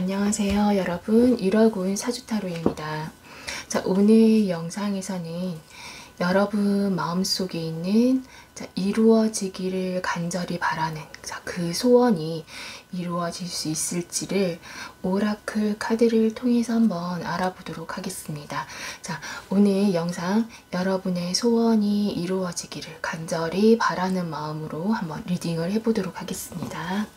안녕하세요 여러분, 1월 9일 사주타로입니다. 자, 오늘 영상에서는 여러분 마음속에 있는 이루어지기를 간절히 바라는 그 소원이 이루어질 수 있을지를 오라클 카드를 통해서 한번 알아보도록 하겠습니다. 자, 오늘 영상 여러분의 소원이 이루어지기를 간절히 바라는 마음으로 한번 리딩을 해보도록 하겠습니다.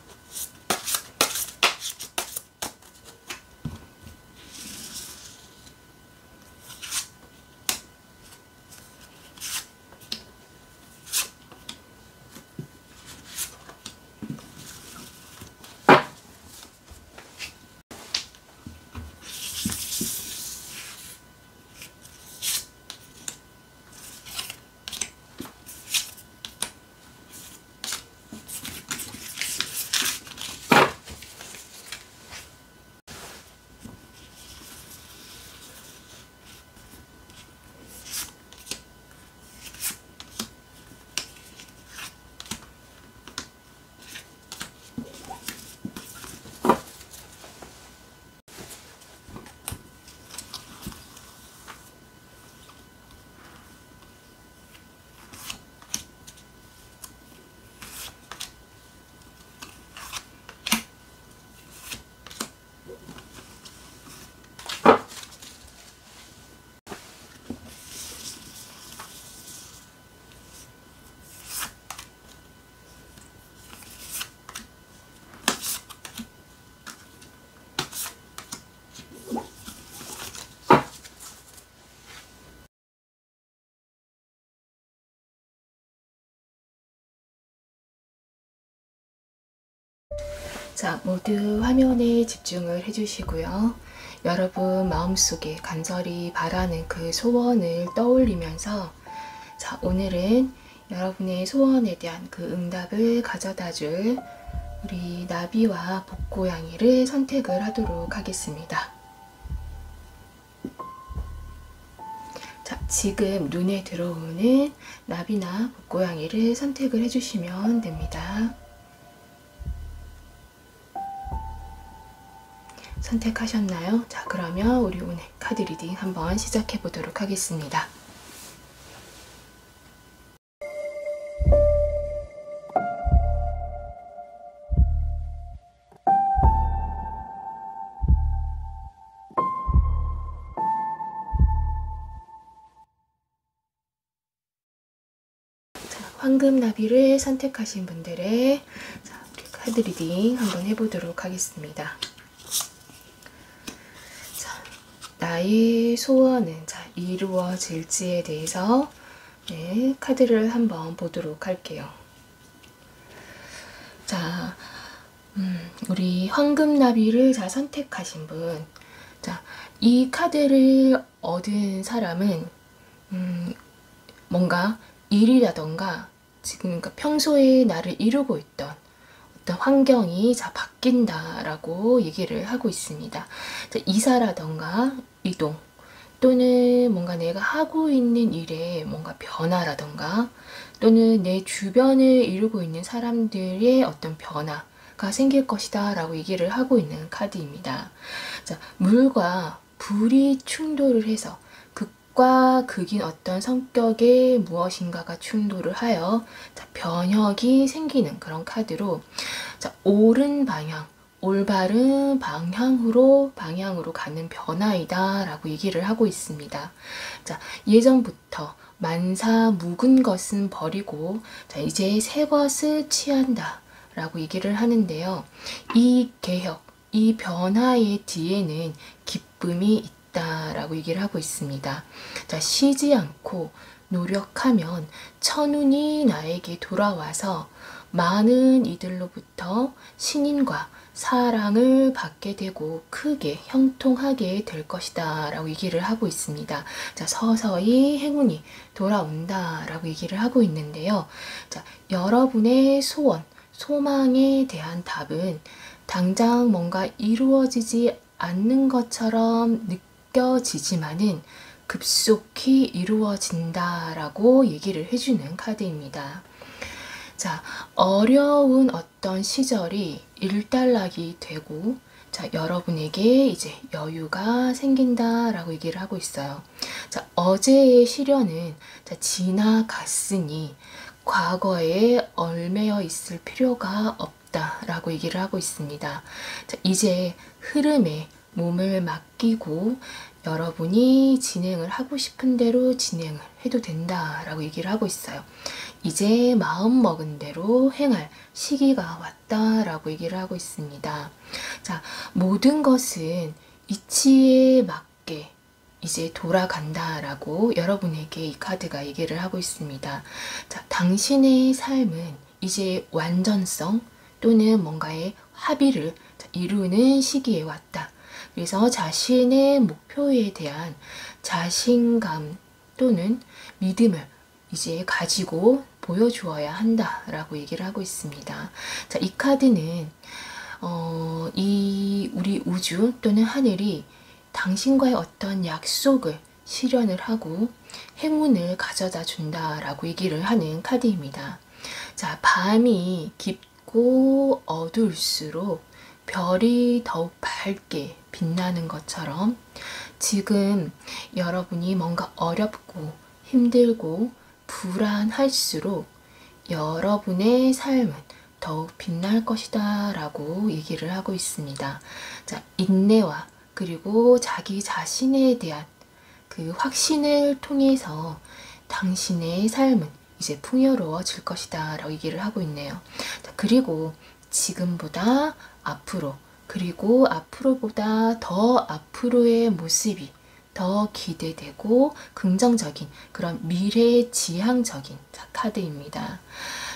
자, 모두 화면에 집중을 해주시고요. 여러분 마음속에 간절히 바라는 그 소원을 떠올리면서 자, 오늘은 여러분의 소원에 대한 그 응답을 가져다줄 우리 나비와 복고양이를 선택을 하도록 하겠습니다. 자, 지금 눈에 들어오는 나비나 복고양이를 선택을 해주시면 됩니다. 선택하셨나요? 자, 그러면 우리 오늘 카드 리딩 한번 시작해 보도록 하겠습니다. 자, 황금나비를 선택하신 분들의 자, 우리 카드 리딩 한번 해보도록 하겠습니다. 나의 소원은 이루어질지에 대해서 카드를 한번 보도록 할게요. 자, 우리 황금나비를 선택하신 분, 이 카드를 얻은 사람은 뭔가 일이라던가 지금 평소에 나를 이루고 있던 어떤 환경이 바뀐다라고 얘기를 하고 있습니다. 이사라던가 이동 또는 뭔가 내가 하고 있는 일에 뭔가 변화라던가 또는 내 주변을 이루고 있는 사람들의 어떤 변화가 생길 것이다 라고 얘기를 하고 있는 카드입니다. 자, 물과 불이 충돌을 해서 극과 극인 어떤 성격의 무엇인가가 충돌을 하여 변혁이 생기는 그런 카드로 옳은 방향, 올바른 방향으로 가는 변화이다 라고 얘기를 하고 있습니다. 자, 예전부터 만사 묵은 것은 버리고 이제 새 것을 취한다 라고 얘기를 하는데요. 이 개혁, 이 변화의 뒤에는 기쁨이 있다 라고 얘기를 하고 있습니다. 자, 쉬지 않고 노력하면 천운이 나에게 돌아와서 많은 이들로부터 신인과 사랑을 받게 되고 크게 형통하게 될 것이다 라고 얘기를 하고 있습니다. 자, 서서히 행운이 돌아온다 라고 얘기를 하고 있는데요. 자, 여러분의 소원, 소망에 대한 답은 당장 뭔가 이루어지지 않는 것처럼 느껴지지만은 급속히 이루어진다라고 얘기를 해주는 카드입니다. 자, 어려운 어떤 시절이 일단락이 되고 자, 여러분에게 이제 여유가 생긴다라고 얘기를 하고 있어요. 자, 어제의 시련은 자, 지나갔으니 과거에 얽매여 있을 필요가 없다라고 얘기를 하고 있습니다. 자, 이제 흐름에 몸을 맡기고 여러분이 진행을 하고 싶은 대로 진행을 해도 된다라고 얘기를 하고 있어요. 이제 마음 먹은 대로 행할 시기가 왔다라고 얘기를 하고 있습니다. 자, 모든 것은 이치에 맞게 이제 돌아간다라고 여러분에게 이 카드가 얘기를 하고 있습니다. 자, 당신의 삶은 이제 완전성 또는 뭔가의 합의를 이루는 시기에 왔다. 그래서 자신의 목표에 대한 자신감 또는 믿음을 이제 가지고 보여주어야 한다라고 얘기를 하고 있습니다. 자, 이 카드는 우리 우주 또는 하늘이 당신과의 어떤 약속을 실현을 하고 행운을 가져다 준다라고 얘기를 하는 카드입니다. 자, 밤이 깊고 어두울수록 별이 더욱 밝게 빛나는 것처럼 지금 여러분이 뭔가 어렵고 힘들고 불안할수록 여러분의 삶은 더욱 빛날 것이다 라고 얘기를 하고 있습니다. 자, 인내와 그리고 자기 자신에 대한 그 확신을 통해서 당신의 삶은 이제 풍요로워질 것이다 라고 얘기를 하고 있네요. 자, 그리고 지금보다 앞으로 그리고 앞으로보다 더 앞으로의 모습이 더 기대되고 긍정적인 그런 미래지향적인 카드입니다.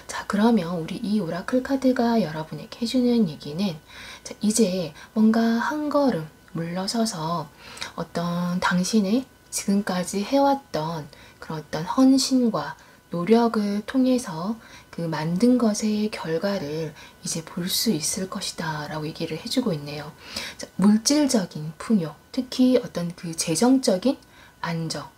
자, 그러면 우리 이 오라클 카드가 여러분에게 해주는 얘기는 자, 이제 뭔가 한 걸음 물러서서 어떤 당신의 지금까지 해왔던 그런 어떤 헌신과 노력을 통해서 그 만든 것의 결과를 이제 볼 수 있을 것이다 라고 얘기를 해주고 있네요. 자, 물질적인 풍요, 특히 어떤 그 재정적인 안정,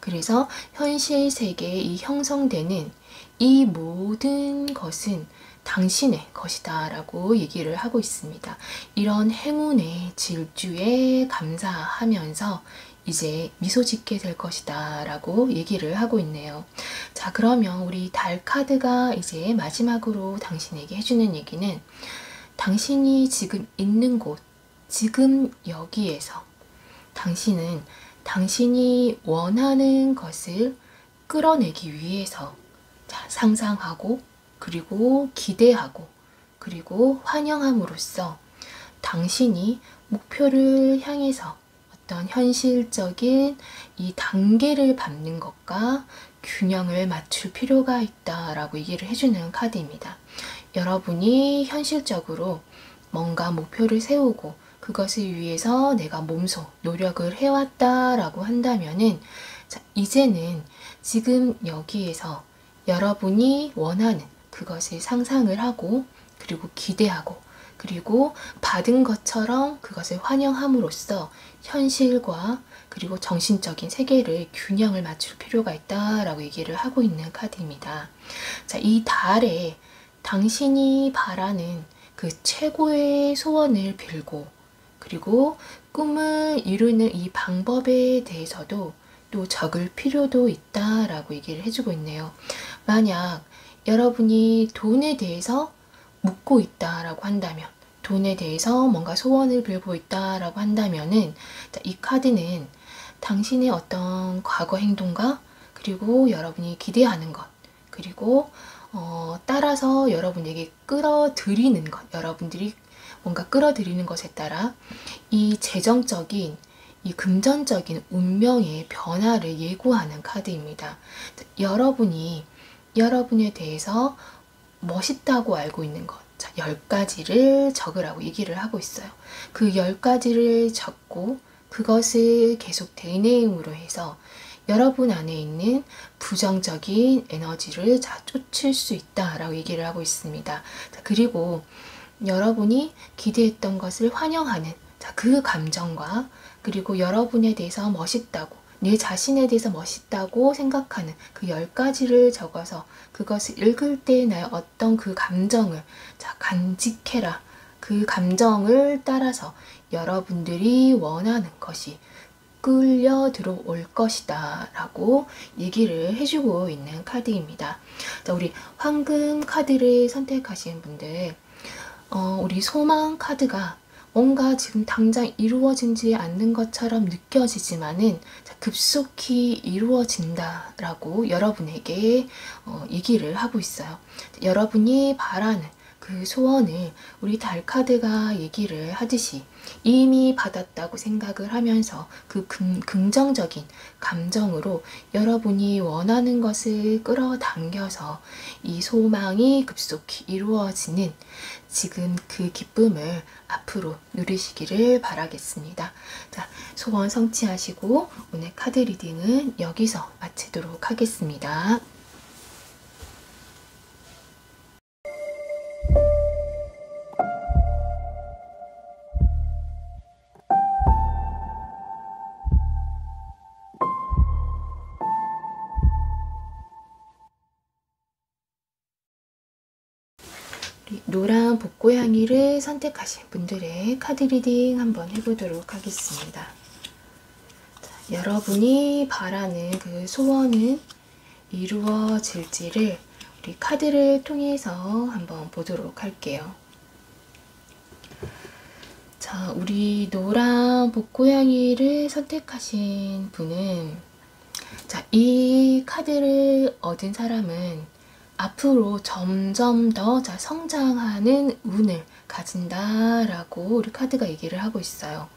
그래서 현실 세계에 이 형성되는 이 모든 것은 당신의 것이다 라고 얘기를 하고 있습니다. 이런 행운의 질주에 감사하면서 이제 미소 짓게 될 것이다 라고 얘기를 하고 있네요. 자, 그러면 우리 달 카드가 이제 마지막으로 당신에게 해주는 얘기는 당신이 지금 있는 곳, 지금 여기에서 당신은 당신이 원하는 것을 끌어내기 위해서 상상하고 그리고 기대하고 그리고 환영함으로써 당신이 목표를 향해서 어떤 현실적인 이 단계를 밟는 것과 균형을 맞출 필요가 있다라고 얘기를 해주는 카드입니다. 여러분이 현실적으로 뭔가 목표를 세우고 그것을 위해서 내가 몸소 노력을 해왔다라고 한다면은 자, 이제는 지금 여기에서 여러분이 원하는 그것을 상상을 하고 그리고 기대하고 그리고 받은 것처럼 그것을 환영함으로써 현실과 그리고 정신적인 세계를 균형을 맞출 필요가 있다라고 얘기를 하고 있는 카드입니다. 자, 이 달에 당신이 바라는 그 최고의 소원을 빌고 그리고 꿈을 이루는 이 방법에 대해서도 또 적을 필요도 있다라고 얘기를 해주고 있네요. 만약 여러분이 돈에 대해서 묻고 있다라고 한다면 돈에 대해서 뭔가 소원을 빌고 있다라고 한다면은 이 카드는 당신의 어떤 과거 행동과 그리고 여러분이 기대하는 것 그리고 따라서 여러분에게 끌어들이는 것 여러분들이 뭔가 끌어들이는 것에 따라 이 재정적인 이 금전적인 운명의 변화를 예고하는 카드입니다. 여러분이 여러분에 대해서 멋있다고 알고 있는 것 10가지를 적으라고 얘기를 하고 있어요. 그 10가지를 적고 그것을 계속 되뇌임으로 해서 여러분 안에 있는 부정적인 에너지를 쫓을 수 있다라고 얘기를 하고 있습니다. 그리고 여러분이 기대했던 것을 환영하는 그 감정과 그리고 여러분에 대해서 멋있다고 내 자신에 대해서 멋있다고 생각하는 그 10가지를 적어서 그것을 읽을 때 나의 어떤 그 감정을 간직해라. 그 그 감정을 따라서 여러분들이 원하는 것이 끌려 들어올 것이다 라고 얘기를 해주고 있는 카드입니다. 자, 우리 황금 카드를 선택하신 분들, 우리 소망 카드가 뭔가 지금 당장 이루어지지 않는 것처럼 느껴지지만은 급속히 이루어진다 라고 여러분에게 얘기를 하고 있어요. 여러분이 바라는 그 소원을 우리 달 카드가 얘기를 하듯이 이미 받았다고 생각을 하면서 그 긍정적인 감정으로 여러분이 원하는 것을 끌어당겨서 이 소망이 급속히 이루어지는 지금 그 기쁨을 앞으로 누리시기를 바라겠습니다. 자, 소원 성취하시고 오늘 카드 리딩은 여기서 마치도록 하겠습니다. 노란 복고양이를 선택하신 분들의 카드 리딩 한번 해보도록 하겠습니다. 자, 여러분이 바라는 그 소원은 이루어질지를 우리 카드를 통해서 한번 보도록 할게요. 자, 우리 노란 복고양이를 선택하신 분은, 자, 이 카드를 얻은 사람은 앞으로 점점 더 성장하는 운을 가진다라고 우리 카드가 얘기를 하고 있어요.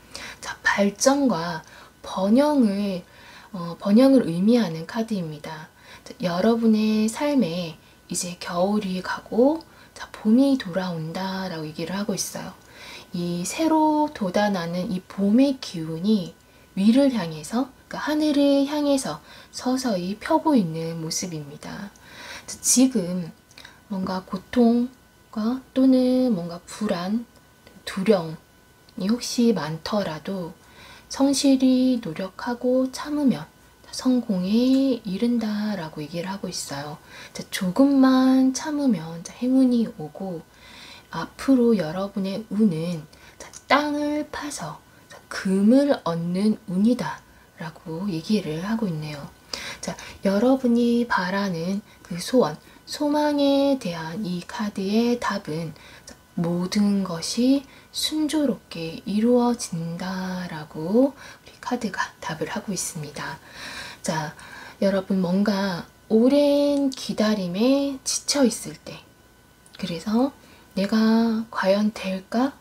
자, 발전과 번영을 의미하는 카드입니다. 자, 여러분의 삶에 이제 겨울이 가고 봄이 돌아온다라고 얘기를 하고 있어요. 이 새로 돋아나는 이 봄의 기운이 위를 향해서, 그러니까 하늘을 향해서 서서히 펴고 있는 모습입니다. 지금 뭔가 고통과 또는 뭔가 불안, 두려움이 혹시 많더라도 성실히 노력하고 참으면 성공에 이른다라고 얘기를 하고 있어요. 조금만 참으면 행운이 오고 앞으로 여러분의 운은 땅을 파서 금을 얻는 운이다 라고 얘기를 하고 있네요. 자, 여러분이 바라는 그 소원, 소망에 대한 이 카드의 답은 모든 것이 순조롭게 이루어진다라고 우리 카드가 답을 하고 있습니다. 자, 여러분 뭔가 오랜 기다림에 지쳐 있을 때, 그래서 내가 과연 될까?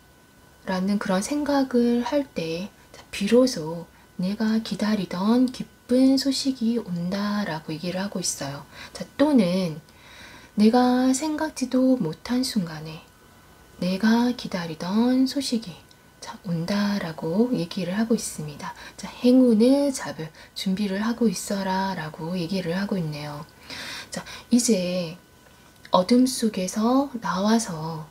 라는 그런 생각을 할 때 비로소 내가 기다리던 기쁜 소식이 온다라고 얘기를 하고 있어요. 자, 또는 내가 생각지도 못한 순간에 내가 기다리던 소식이 온다라고 얘기를 하고 있습니다. 자, 행운을 잡을 준비를 하고 있어라 라고 얘기를 하고 있네요. 자, 이제 어둠 속에서 나와서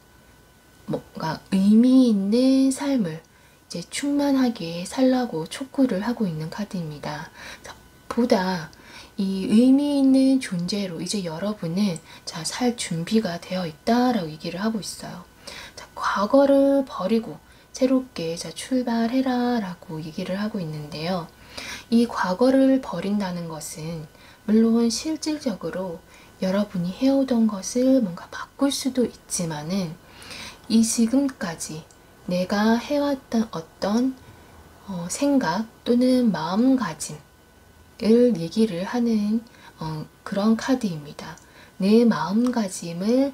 뭔가 의미 있는 삶을 이제 충만하게 살라고 촉구를 하고 있는 카드입니다. 자, 보다 이 의미 있는 존재로 이제 여러분은 살 준비가 되어 있다라고 얘기를 하고 있어요. 자, 과거를 버리고 새롭게 출발해라 라고 얘기를 하고 있는데요. 이 과거를 버린다는 것은 물론 실질적으로 여러분이 해오던 것을 뭔가 바꿀 수도 있지만은 이 지금까지 내가 해왔던 어떤 생각 또는 마음가짐을 얘기를 하는 그런 카드입니다. 내 마음가짐을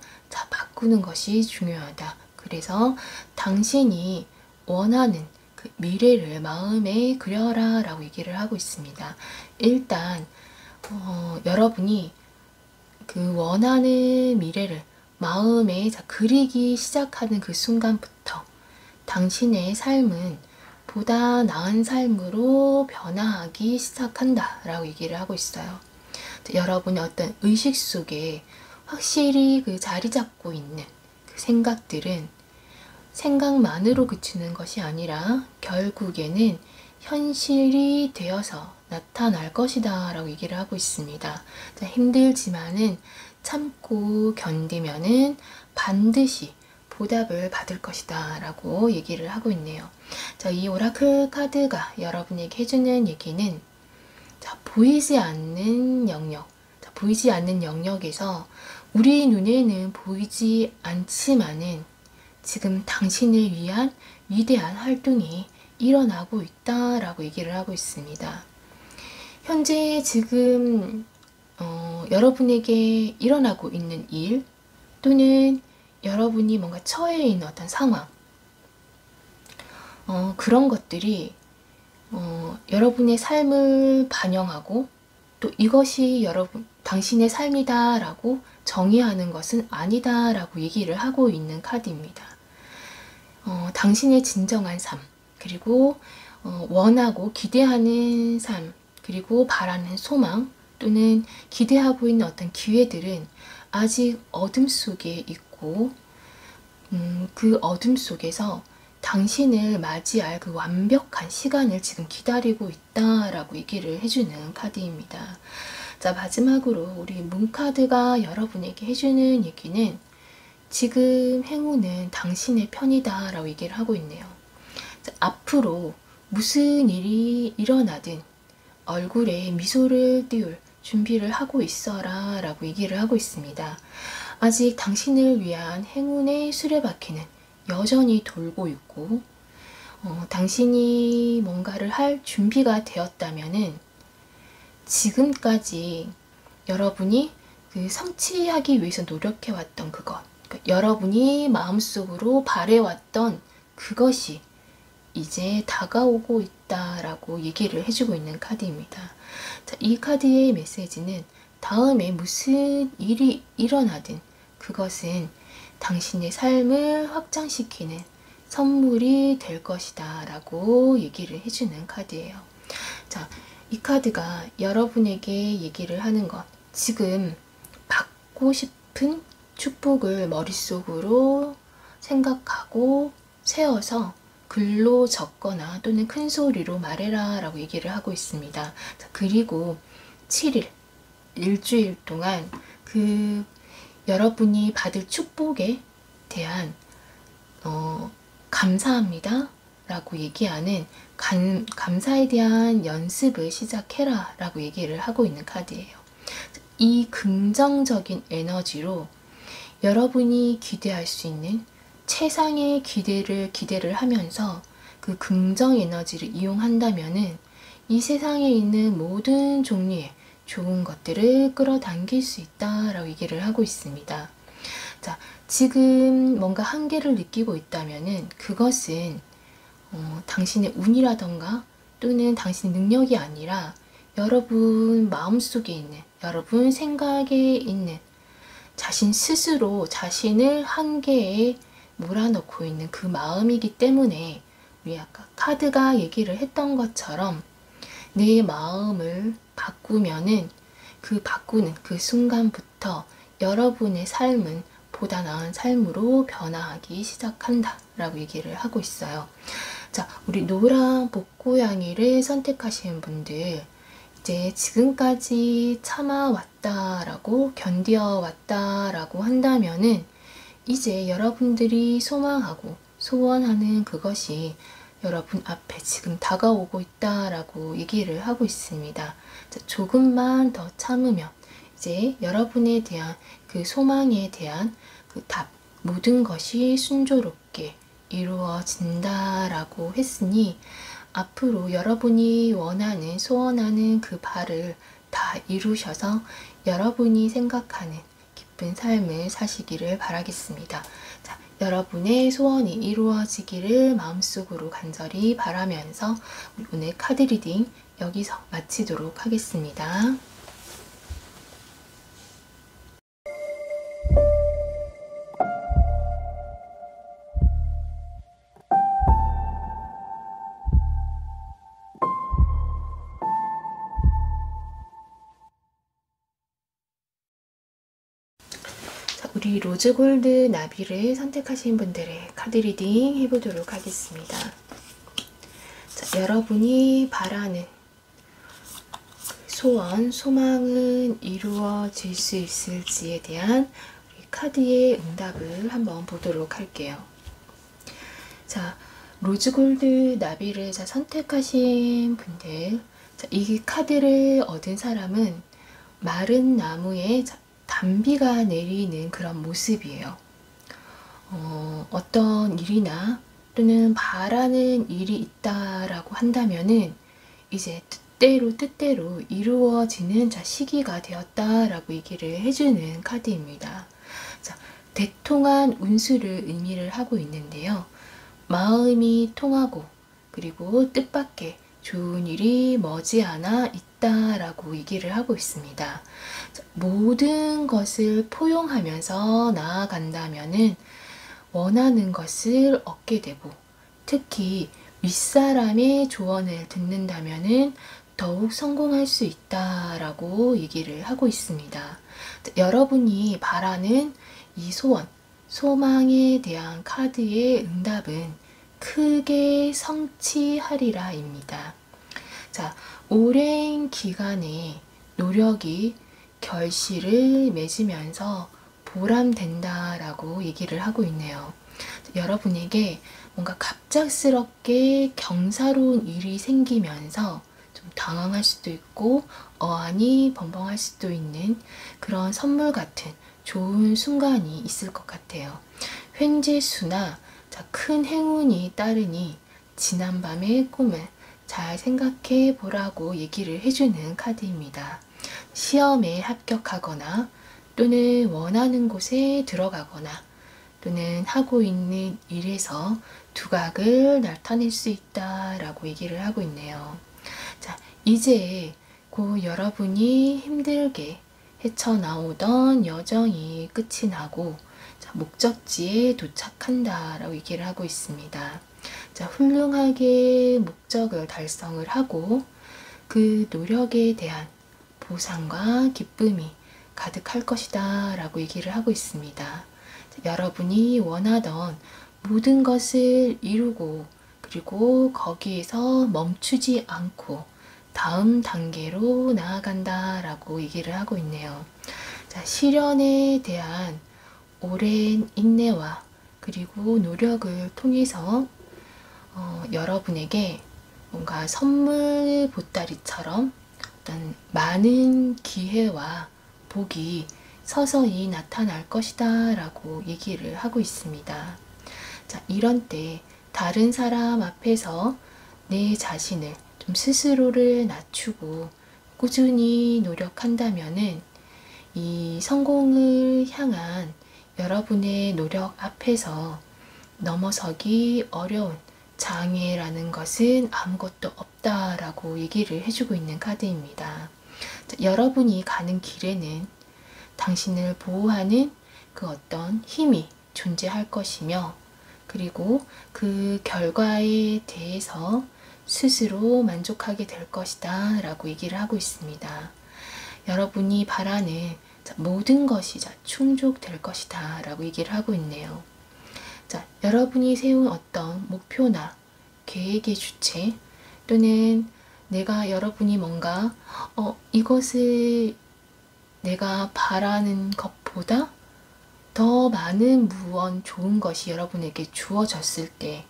바꾸는 것이 중요하다. 그래서 당신이 원하는 그 미래를 마음에 그려라 라고 얘기를 하고 있습니다. 일단 여러분이 그 원하는 미래를 마음에 그리기 시작하는 그 순간부터 당신의 삶은 보다 나은 삶으로 변화하기 시작한다 라고 얘기를 하고 있어요. 여러분의 어떤 의식 속에 확실히 그 자리 잡고 있는 그 생각들은 생각만으로 그치는 것이 아니라 결국에는 현실이 되어서 나타날 것이다 라고 얘기를 하고 있습니다. 힘들지만은 참고 견디면은 반드시 보답을 받을 것이다 라고 얘기를 하고 있네요. 자, 이 오라클 카드가 여러분에게 해주는 얘기는, 자, 보이지 않는 영역, 자, 보이지 않는 영역에서 우리 눈에는 보이지 않지만은 지금 당신을 위한 위대한 활동이 일어나고 있다라고 얘기를 하고 있습니다. 현재 지금 여러분에게 일어나고 있는 일, 또는 여러분이 뭔가 처해 있는 어떤 상황, 그런 것들이 여러분의 삶을 반영하고, 또 이것이 당신의 삶이다 라고 정의하는 것은 아니다 라고 얘기를 하고 있는 카드입니다. 당신의 진정한 삶, 그리고 원하고 기대하는 삶, 그리고 바라는 소망, 또는 기대하고 있는 어떤 기회들은 아직 어둠 속에 있고, 그 어둠 속에서 당신을 맞이할 그 완벽한 시간을 지금 기다리고 있다라고 얘기를 해주는 카드입니다. 자, 마지막으로 우리 문카드가 여러분에게 해주는 얘기는, 지금 행운은 당신의 편이다 라고 얘기를 하고 있네요. 자, 앞으로 무슨 일이 일어나든 얼굴에 미소를 띄울 준비를 하고 있어라 라고 얘기를 하고 있습니다. 아직 당신을 위한 행운의 수레바퀴는 여전히 돌고 있고, 당신이 뭔가를 할 준비가 되었다면은 지금까지 여러분이 성취하기 위해서 노력해왔던 그것, 그러니까 여러분이 마음속으로 바래왔던 그것이 이제 다가오고 있다라고 얘기를 해주고 있는 카드입니다. 자, 이 카드의 메시지는, 다음에 무슨 일이 일어나든 그것은 당신의 삶을 확장시키는 선물이 될 것이다 라고 얘기를 해주는 카드예요. 자, 이 카드가 여러분에게 얘기를 하는 것, 지금 받고 싶은 축복을 머릿속으로 생각하고 세워서 글로 적거나 또는 큰 소리로 말해라 라고 얘기를 하고 있습니다. 자, 그리고 7일, 일주일 동안 여러분이 받을 축복에 대한 감사합니다 라고 얘기하는 감사에 대한 연습을 시작해라 라고 얘기를 하고 있는 카드예요. 이 긍정적인 에너지로 여러분이 기대할 수 있는 최상의 기대를 하면서 그 긍정 에너지를 이용한다면은 이 세상에 있는 모든 종류의 좋은 것들을 끌어당길 수 있다라고 얘기를 하고 있습니다. 자, 지금 뭔가 한계를 느끼고 있다면은 그것은 당신의 운이라던가 또는 당신의 능력이 아니라 여러분 마음속에 있는, 여러분 생각에 있는 자신 스스로 자신을 한계에 몰아넣고 있는 그 마음이기 때문에, 우리 아까 카드가 얘기를 했던 것처럼 내 마음을 바꾸면은 바꾸는 그 순간부터 여러분의 삶은 보다 나은 삶으로 변화하기 시작한다 라고 얘기를 하고 있어요. 자, 우리 노란 복고양이를 선택하시는 분들, 이제 지금까지 참아왔다라고, 견뎌왔다라고 한다면은 이제 여러분들이 소망하고 소원하는 그것이 여러분 앞에 지금 다가오고 있다라고 얘기를 하고 있습니다. 자, 조금만 더 참으면 이제 여러분에 대한 그 소망에 대한 그 답, 모든 것이 순조롭게 이루어진다라고 했으니, 앞으로 여러분이 원하는, 소원하는 그 바를 다 이루셔서 여러분이 생각하는 기쁜 삶을 사시기를 바라겠습니다. 자, 여러분의 소원이 이루어지기를 마음속으로 간절히 바라면서 오늘 카드 리딩 여기서 마치도록 하겠습니다. 우리 로즈골드 나비를 선택하신 분들의 카드 리딩 해보도록 하겠습니다. 자, 여러분이 바라는 소원, 소망은 이루어질 수 있을지에 대한 카드의 응답을 한번 보도록 할게요. 자, 로즈골드 나비를 선택하신 분들, 이 카드를 얻은 사람은 마른 나무에 단비가 내리는 그런 모습이에요. 어떤 일이나 또는 바라는 일이 있다라고 한다면은 이제 뜻대로 이루어지는 시기가 되었다라고 얘기를 해주는 카드입니다. 자, 대통한 운수를 의미를 하고 있는데요. 마음이 통하고 그리고 뜻밖의 좋은 일이 머지않아 있다라고 얘기를 하고 있습니다. 자, 모든 것을 포용하면서 나아간다면은 원하는 것을 얻게 되고, 특히 윗사람의 조언을 듣는다면은 더욱 성공할 수 있다라고 얘기를 하고 있습니다. 여러분이 바라는 이 소원, 소망에 대한 카드의 응답은 크게 성취하리라입니다. 자, 오랜 기간의 노력이 결실을 맺으면서 보람된다라고 얘기를 하고 있네요. 여러분에게 뭔가 갑작스럽게 경사로운 일이 생기면서 좀 당황할 수도 있고 어안이 벙벙할 수도 있는 그런 선물 같은 좋은 순간이 있을 것 같아요. 횡재수나 큰 행운이 따르니 지난밤의 꿈을 잘 생각해 보라고 얘기를 해주는 카드입니다. 시험에 합격하거나 또는 원하는 곳에 들어가거나 또는 하고 있는 일에서 두각을 나타낼 수 있다라고 얘기를 하고 있네요. 자, 이제 곧 여러분이 힘들게 헤쳐나오던 여정이 끝이 나고 목적지에 도착한다라고 얘기를 하고 있습니다. 자, 훌륭하게 목적을 달성을 하고 그 노력에 대한 보상과 기쁨이 가득할 것이다 라고 얘기를 하고 있습니다. 자, 여러분이 원하던 모든 것을 이루고 그리고 거기에서 멈추지 않고 다음 단계로 나아간다 라고 얘기를 하고 있네요. 자, 시련에 대한 오랜 인내와 그리고 노력을 통해서 여러분에게 뭔가 선물 보따리처럼 어떤 많은 기회와 복이 서서히 나타날 것이다 라고 얘기를 하고 있습니다. 자, 이런 때 다른 사람 앞에서 내 자신을 좀 스스로를 낮추고 꾸준히 노력한다면은 이 성공을 향한 여러분의 노력 앞에서 넘어서기 어려운 장애라는 것은 아무것도 없다라고 얘기를 해주고 있는 카드입니다. 자, 여러분이 가는 길에는 당신을 보호하는 그 어떤 힘이 존재할 것이며 그리고 그 결과에 대해서 스스로 만족하게 될 것이다 라고 얘기를 하고 있습니다. 여러분이 바라는 모든 것이 충족될 것이다 라고 얘기를 하고 있네요. 자, 여러분이 세운 어떤 목표나 계획의 주체 또는 여러분이 뭔가 이것을 내가 바라는 것보다 더 많은 무언 좋은 것이 여러분에게 주어졌을 때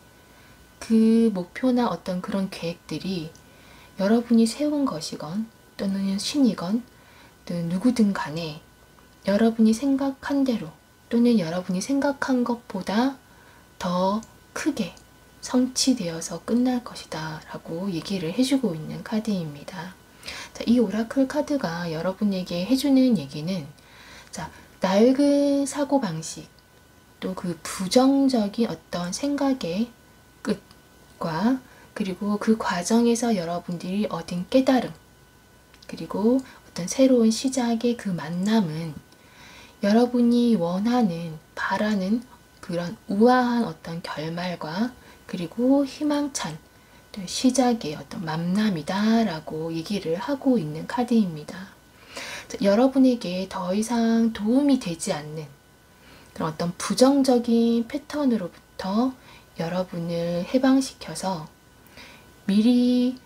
그 목표나 어떤 그런 계획들이 여러분이 세운 것이건 또는 신이건 또는 누구든 간에 여러분이 생각한 대로 또는 여러분이 생각한 것보다 더 크게 성취되어서 끝날 것이다 라고 얘기를 해주고 있는 카드입니다. 자, 이 오라클 카드가 여러분에게 해주는 얘기는 낡은 사고방식 또 그 부정적인 어떤 생각의 끝과 그리고 그 과정에서 여러분들이 얻은 깨달음 그리고 어떤 새로운 시작의 그 만남은 여러분이 원하는 바라는 그런 우아한 어떤 결말과 그리고 희망찬 시작의 어떤 만남이다 라고 얘기를 하고 있는 카드입니다. 여러분에게 더 이상 도움이 되지 않는 그런 어떤 부정적인 패턴으로부터 여러분을 해방시켜서 미리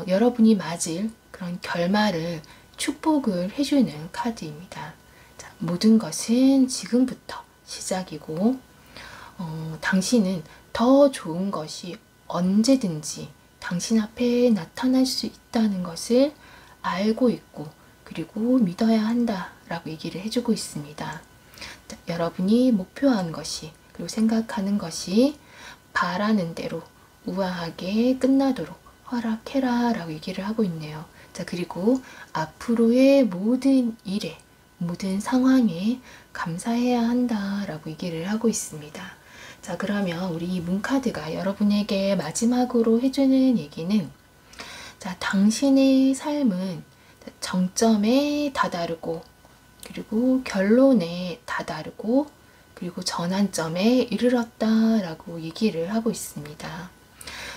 여러분이 맞을 그런 결말을 축복을 해주는 카드입니다. 자, 모든 것은 지금부터 시작이고 당신은 더 좋은 것이 언제든지 당신 앞에 나타날 수 있다는 것을 알고 있고 그리고 믿어야 한다라고 얘기를 해주고 있습니다. 자, 여러분이 목표한 것이 그리고 생각하는 것이 바라는 대로 우아하게 끝나도록 허락해라 라고 얘기를 하고 있네요. 자, 그리고 앞으로의 모든 일에 모든 상황에 감사해야 한다 라고 얘기를 하고 있습니다. 자, 그러면 우리 이 문카드가 여러분에게 마지막으로 해주는 얘기는, 자, 당신의 삶은 정점에 다다르고 그리고 결론에 다다르고 그리고 전환점에 이르렀다라고 얘기를 하고 있습니다.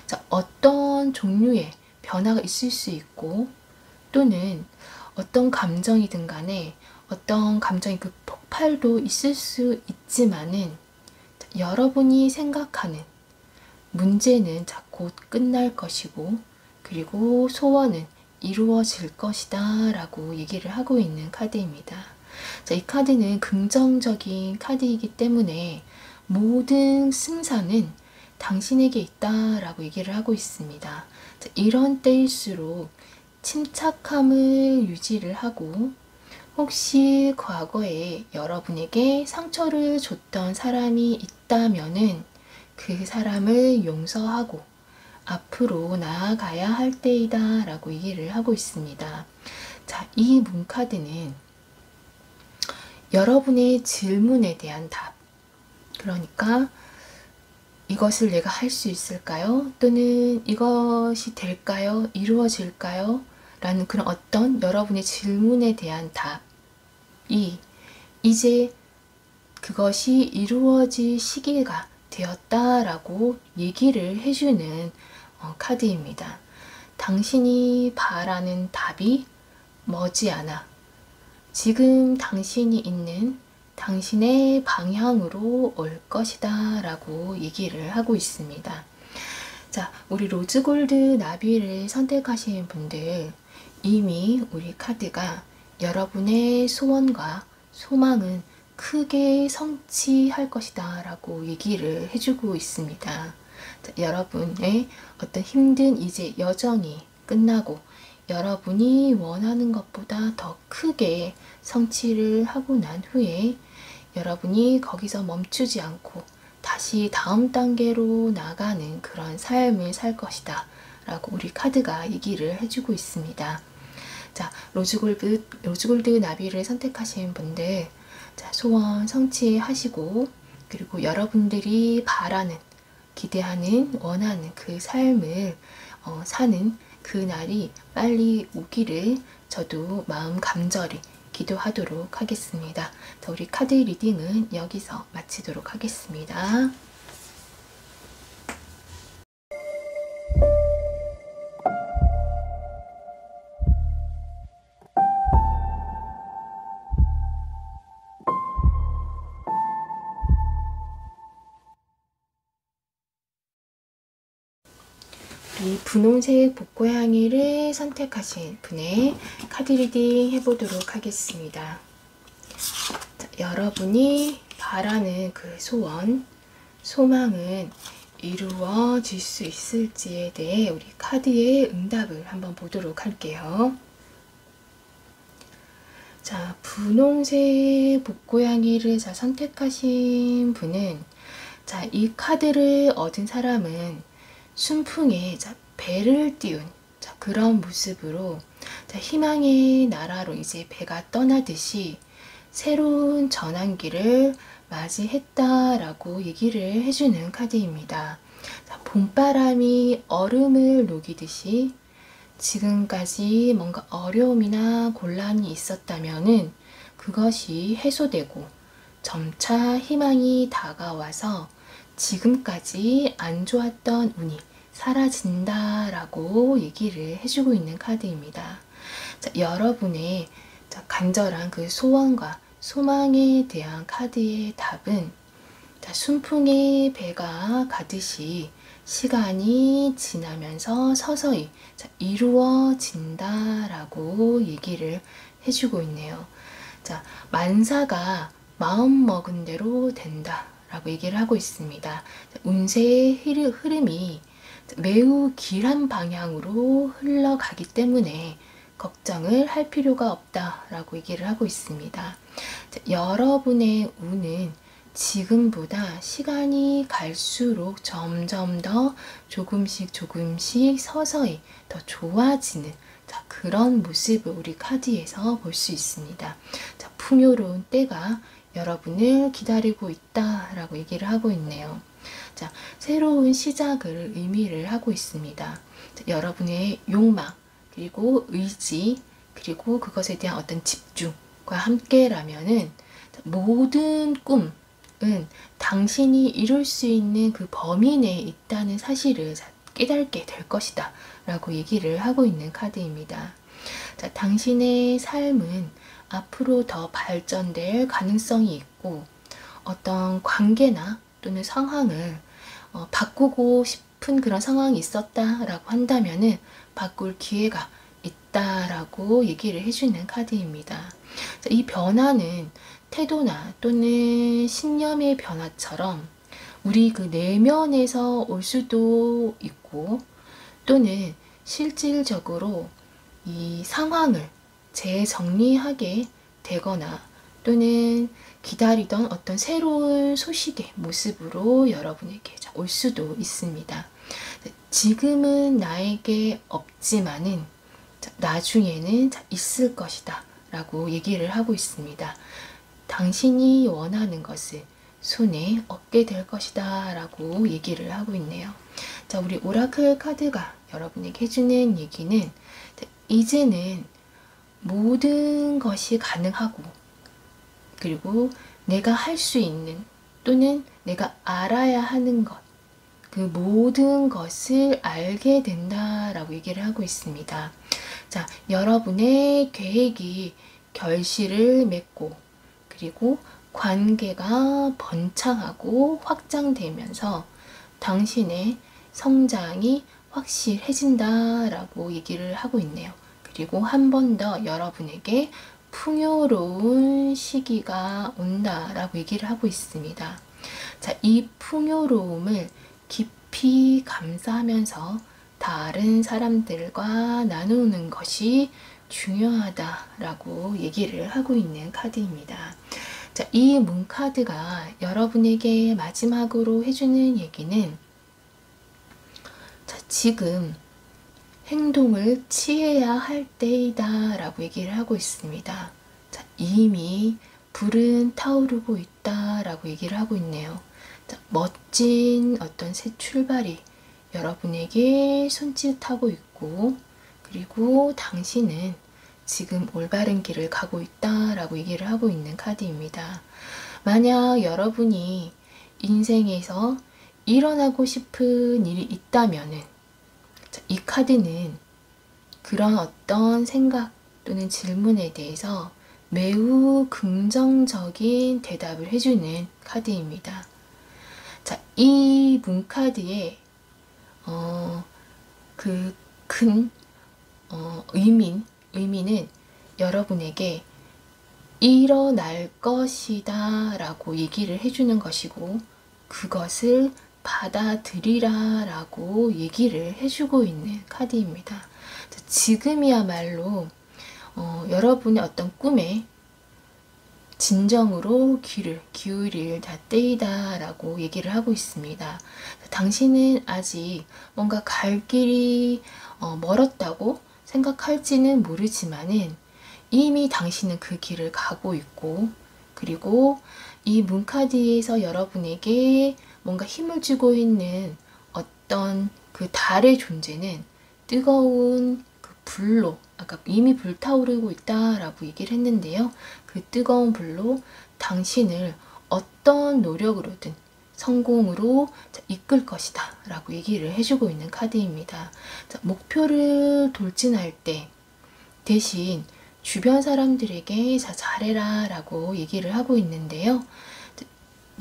자, 어떤 종류의 변화가 있을 수 있고 또는 어떤 감정이든 간에 어떤 감정의 그 폭발도 있을 수 있지만은 여러분이 생각하는 문제는 곧 끝날 것이고 그리고 소원은 이루어질 것이다 라고 얘기를 하고 있는 카드입니다. 자, 이 카드는 긍정적인 카드이기 때문에 모든 승산은 당신에게 있다 라고 얘기를 하고 있습니다. 자, 이런 때일수록 침착함을 유지를 하고 혹시 과거에 여러분에게 상처를 줬던 사람이 있다면은 그 사람을 용서하고 앞으로 나아가야 할 때이다 라고 얘기를 하고 있습니다. 자, 이 문카드는 여러분의 질문에 대한 답, 그러니까 이것을 내가 할 수 있을까요? 또는 이것이 될까요? 이루어질까요? 라는 그런 어떤 여러분의 질문에 대한 답이 이제 그것이 이루어질 시기가 되었다라고 얘기를 해주는 카드입니다. 당신이 바라는 답이 머지않아 지금 당신이 있는 당신의 방향으로 올 것이다 라고 얘기를 하고 있습니다. 자, 우리 로즈골드 나비를 선택하신 분들, 이미 우리 카드가 여러분의 소원과 소망은 크게 성취할 것이다 라고 얘기를 해주고 있습니다. 자, 여러분의 어떤 힘든 이제 여정이 끝나고 여러분이 원하는 것보다 더 크게 성취를 하고 난 후에 여러분이 거기서 멈추지 않고 다시 다음 단계로 나가는 그런 삶을 살 것이다 라고 우리 카드가 얘기를 해주고 있습니다. 자, 로즈골드 나비를 선택하신 분들, 자, 소원 성취하시고 그리고 여러분들이 바라는, 기대하는, 원하는 그 삶을 사는 그 날이 빨리 오기를 저도 마음 간절히 기도하도록 하겠습니다. 자, 우리 카드 리딩은 여기서 마치도록 하겠습니다. 이 분홍색 복고양이를 선택하신 분의 카드 리딩 해보도록 하겠습니다. 자, 여러분이 바라는 그 소원, 소망은 이루어질 수 있을지에 대해 우리 카드의 응답을 한번 보도록 할게요. 자, 분홍색 복고양이를 선택하신 분은, 자, 이 카드를 얻은 사람은 순풍에 배를 띄운 그런 모습으로 희망의 나라로 이제 배가 떠나듯이 새로운 전환기를 맞이했다라고 얘기를 해주는 카드입니다. 봄바람이 얼음을 녹이듯이 지금까지 뭔가 어려움이나 곤란이 있었다면은 그것이 해소되고 점차 희망이 다가와서 지금까지 안 좋았던 운이 사라진다라고 얘기를 해주고 있는 카드입니다. 자, 여러분의 간절한 그 소원과 소망에 대한 카드의 답은 순풍의 배가 가듯이 시간이 지나면서 서서히 이루어진다라고 얘기를 해주고 있네요. 자, 만사가 마음먹은 대로 된다 라고 얘기를 하고 있습니다. 운세의 흐름이 매우 길한 방향으로 흘러가기 때문에 걱정을 할 필요가 없다라고 얘기를 하고 있습니다. 자, 여러분의 운은 지금보다 시간이 갈수록 점점 더 조금씩 서서히 더 좋아지는 그런 모습을 우리 카드에서 볼 수 있습니다. 자, 풍요로운 때가 여러분을 기다리고 있다라고 얘기를 하고 있네요. 자, 새로운 시작을 의미를 하고 있습니다. 자, 여러분의 욕망, 그리고 의지, 그리고 그것에 대한 어떤 집중과 함께라면은 모든 꿈은 당신이 이룰 수 있는 그 범위 내에 있다는 사실을 깨닫게 될 것이다 라고 얘기를 하고 있는 카드입니다. 자, 당신의 삶은 앞으로 더 발전될 가능성이 있고 어떤 관계나 또는 상황을 바꾸고 싶은 그런 상황이 있었다라고 한다면은 바꿀 기회가 있다라고 얘기를 해주는 카드입니다. 자, 이 변화는 태도나 또는 신념의 변화처럼 우리 그 내면에서 올 수도 있고 또는 실질적으로 이 상황을 재정리하게 되거나 또는 기다리던 어떤 새로운 소식의 모습으로 여러분에게 올 수도 있습니다. 지금은 나에게 없지만은 나중에는 있을 것이다 라고 얘기를 하고 있습니다. 당신이 원하는 것을 손에 얻게 될 것이다 라고 얘기를 하고 있네요. 자, 우리 오라클 카드가 여러분에게 해주는 얘기는 이제는 모든 것이 가능하고 그리고 내가 할 수 있는 또는 내가 알아야 하는 것, 그 모든 것을 알게 된다라고 얘기를 하고 있습니다. 자, 여러분의 계획이 결실을 맺고 그리고 관계가 번창하고 확장되면서 당신의 성장이 확실해진다라고 얘기를 하고 있네요. 그리고 한 번 더 여러분에게 풍요로운 시기가 온다라고 얘기를 하고 있습니다. 자, 이 풍요로움을 깊이 감사하면서 다른 사람들과 나누는 것이 중요하다라고 얘기를 하고 있는 카드입니다. 자, 이 문카드가 여러분에게 마지막으로 해주는 얘기는 자, 지금 행동을 취해야 할 때이다 라고 얘기를 하고 있습니다. 자, 이미 불은 타오르고 있다 라고 얘기를 하고 있네요. 자, 멋진 어떤 새 출발이 여러분에게 손짓하고 있고 그리고 당신은 지금 올바른 길을 가고 있다 라고 얘기를 하고 있는 카드입니다. 만약 여러분이 인생에서 일어나고 싶은 일이 있다면은 이 카드는 그런 어떤 생각 또는 질문에 대해서 매우 긍정적인 대답을 해주는 카드입니다. 자, 이 문카드의 그 큰 의미는 여러분에게 일어날 것이다 라고 얘기를 해주는 것이고 그것을 받아들이라 라고 얘기를 해주고 있는 카드입니다. 지금이야말로 여러분의 어떤 꿈에 진정으로 귀를 기울일 때이다 라고 얘기를 하고 있습니다. 당신은 아직 뭔가 갈 길이 멀었다고 생각할지는 모르지만은 이미 당신은 그 길을 가고 있고 그리고 이 문카드에서 여러분에게 뭔가 힘을 주고 있는 어떤 그 달의 존재는 뜨거운 그 불로 아까 이미 불타오르고 있다라고 얘기를 했는데요. 그 뜨거운 불로 당신을 어떤 노력으로든 성공으로 이끌 것이다 라고 얘기를 해주고 있는 카드입니다. 자, 목표를 돌진할 때 대신 주변 사람들에게 잘해라 라고 얘기를 하고 있는데요.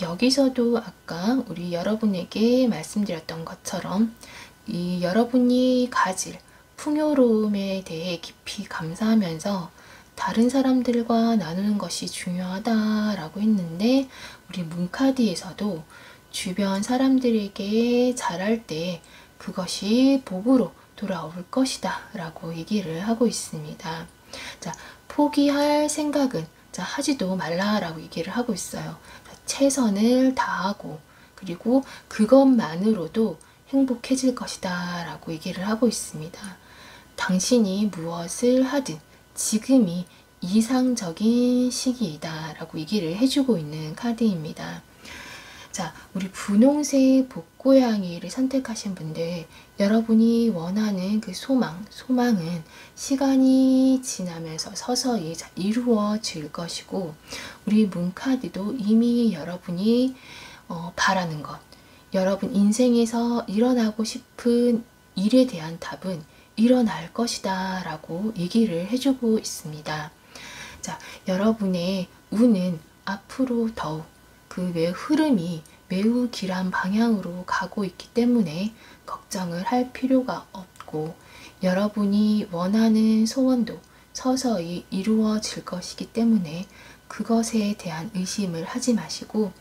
여기서도 아까 우리 여러분에게 말씀드렸던 것처럼 이 여러분이 가질 풍요로움에 대해 깊이 감사하면서 다른 사람들과 나누는 것이 중요하다라고 했는데 우리 문카드에서도 주변 사람들에게 잘할 때 그것이 복으로 돌아올 것이다 라고 얘기를 하고 있습니다. 자, 포기할 생각은 하지도 말라라고 얘기를 하고 있어요. 최선을 다하고 그리고 그것만으로도 행복해질 것이다 라고 얘기를 하고 있습니다. 당신이 무엇을 하든 지금이 이상적인 시기이다 라고 얘기를 해주고 있는 카드입니다. 자, 우리 분홍색 복고양이를 선택하신 분들, 여러분이 원하는 그 소망은 시간이 지나면서 서서히 이루어질 것이고, 우리 문카드도 이미 여러분이 바라는 것, 여러분 인생에서 일어나고 싶은 일에 대한 답은 일어날 것이다 라고 얘기를 해주고 있습니다. 자, 여러분의 운은 앞으로 더욱 그 흐름이 매우 길한 방향으로 가고 있기 때문에 걱정을 할 필요가 없고 여러분이 원하는 소원도 서서히 이루어질 것이기 때문에 그것에 대한 의심을 하지 마시고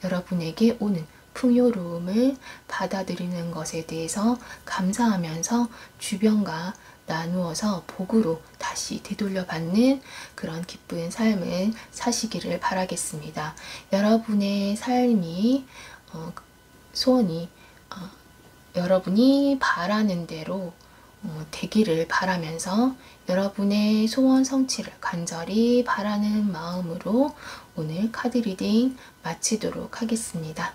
여러분에게 오는 풍요로움을 받아들이는 것에 대해서 감사하면서 주변과 나누어서 복으로 다시 되돌려받는 그런 기쁜 삶을 사시기를 바라겠습니다. 여러분의 삶이 소원이 여러분이 바라는 대로 되기를 바라면서 여러분의 소원 성취를 간절히 바라는 마음으로 오늘 카드 리딩 마치도록 하겠습니다.